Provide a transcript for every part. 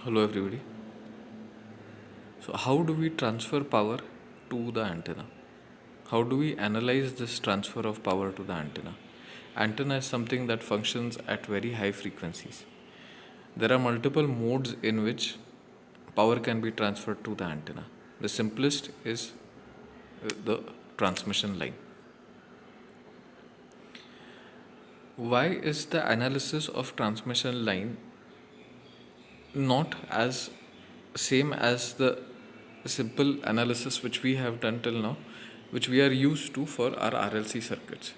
Hello everybody. So how do we transfer power to the antenna? How do we analyze this transfer of power to the antenna? Antenna is something that functions at very high frequencies. There are multiple modes in which power can be transferred to the antenna. The simplest is the transmission line. Why is the analysis of transmission line not as same as the simple analysis which we have done till now, which we are used to for our RLC circuits?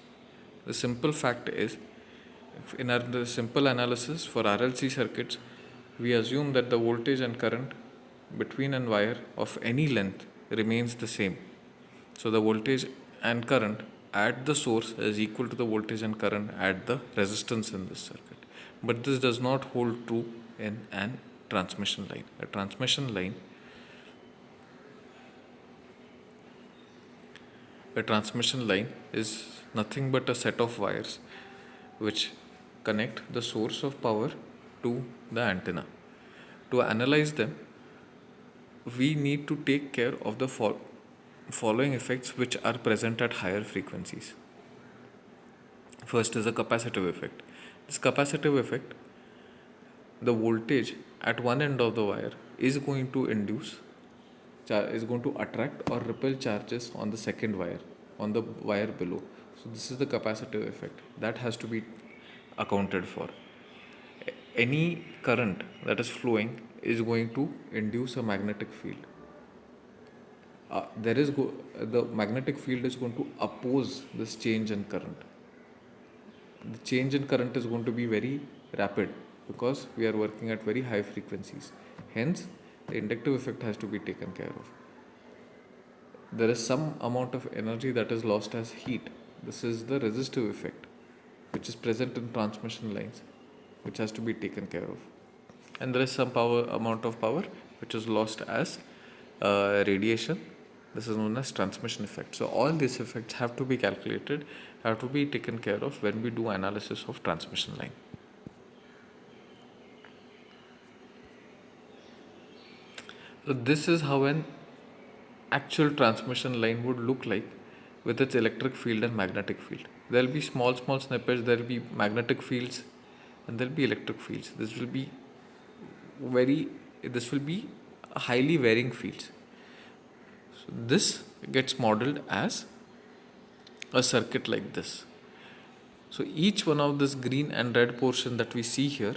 The simple fact is, in the simple analysis for RLC circuits, we assume that the voltage and current between a wire of any length remains the same. So the voltage and current at the source is equal to the voltage and current at the resistance in this circuit. But this does not hold true in an transmission line. A transmission line is nothing but a set of wires which connect the source of power to the antenna. To analyze them, we need to take care of the following effects which are present at higher frequencies. First is a capacitive effect. This capacitive effect, the voltage at one end of the wire is going to attract or repel charges on the second wire, on the wire below. So this is the capacitive effect that has to be accounted for. Any current that is flowing is going to induce a magnetic field. The magnetic field is going to oppose this change in current. The change in current is going to be very rapid because we are working at very high frequencies. Hence, the inductive effect has to be taken care of. There is some amount of energy that is lost as heat. This is the resistive effect, which is present in transmission lines, which has to be taken care of. And there is some amount of power which is lost as radiation. This is known as transmission effect. So all these effects have to be calculated, have to be taken care of when we do analysis of transmission line. So this is how an actual transmission line would look like with its electric field and magnetic field. There will be small snippets, there will be magnetic fields and there will be electric fields. This will be highly varying fields. So this gets modeled as a circuit like this. So each one of this green and red portion that we see here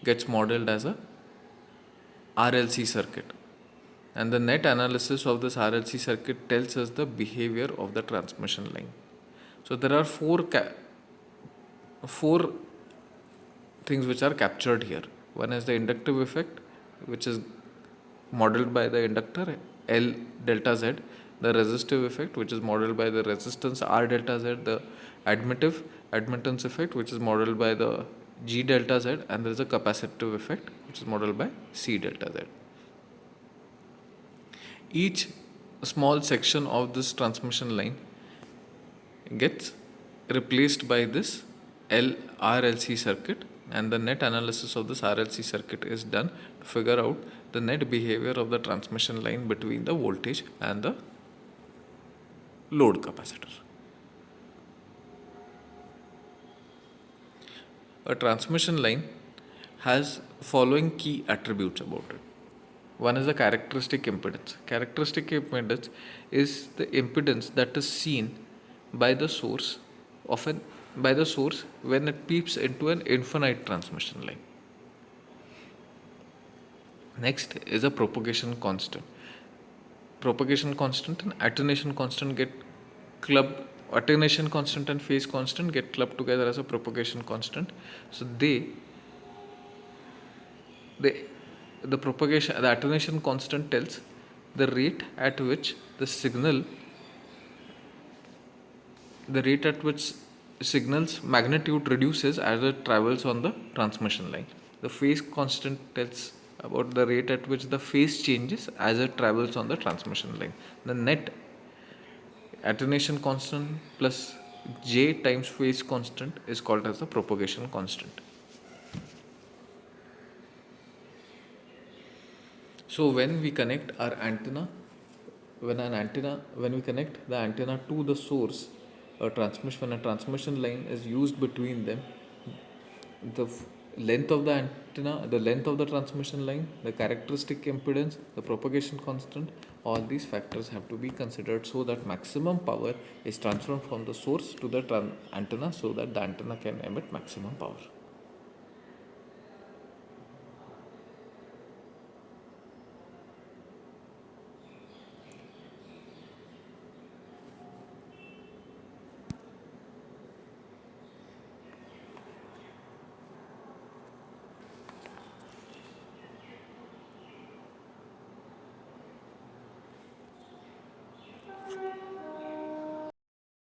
gets modeled as a RLC circuit. And the net analysis of this RLC circuit tells us the behavior of the transmission line. So there are four things which are captured here. One is the inductive effect, which is modeled by the inductor L delta Z, the resistive effect, which is modeled by the resistance R delta Z, the admittance effect, which is modeled by the G delta Z, and there is a capacitive effect, which is modeled by C delta Z. Each small section of this transmission line gets replaced by this RLC circuit, and the net analysis of this RLC circuit is done to figure out the net behavior of the transmission line between the voltage and the load capacitor. A transmission line has following key attributes about it. One is the characteristic impedance. Characteristic impedance is the impedance that is seen by the source when it peeps into an infinite transmission line. Next is a propagation constant. Propagation constant and attenuation constant attenuation constant and phase constant get clubbed together as a propagation constant. So the attenuation constant tells the rate at which signal's magnitude reduces as it travels on the transmission line. The phase constant tells about the rate at which the phase changes as it travels on the transmission line. The net attenuation constant plus J times phase constant is called as the propagation constant. So when we connect our antenna, when we connect the antenna to the source, when a transmission line is used between them, length of the antenna, the length of the transmission line, the characteristic impedance, the propagation constant, all these factors have to be considered so that maximum power is transferred from the source to the antenna so that the antenna can emit maximum power.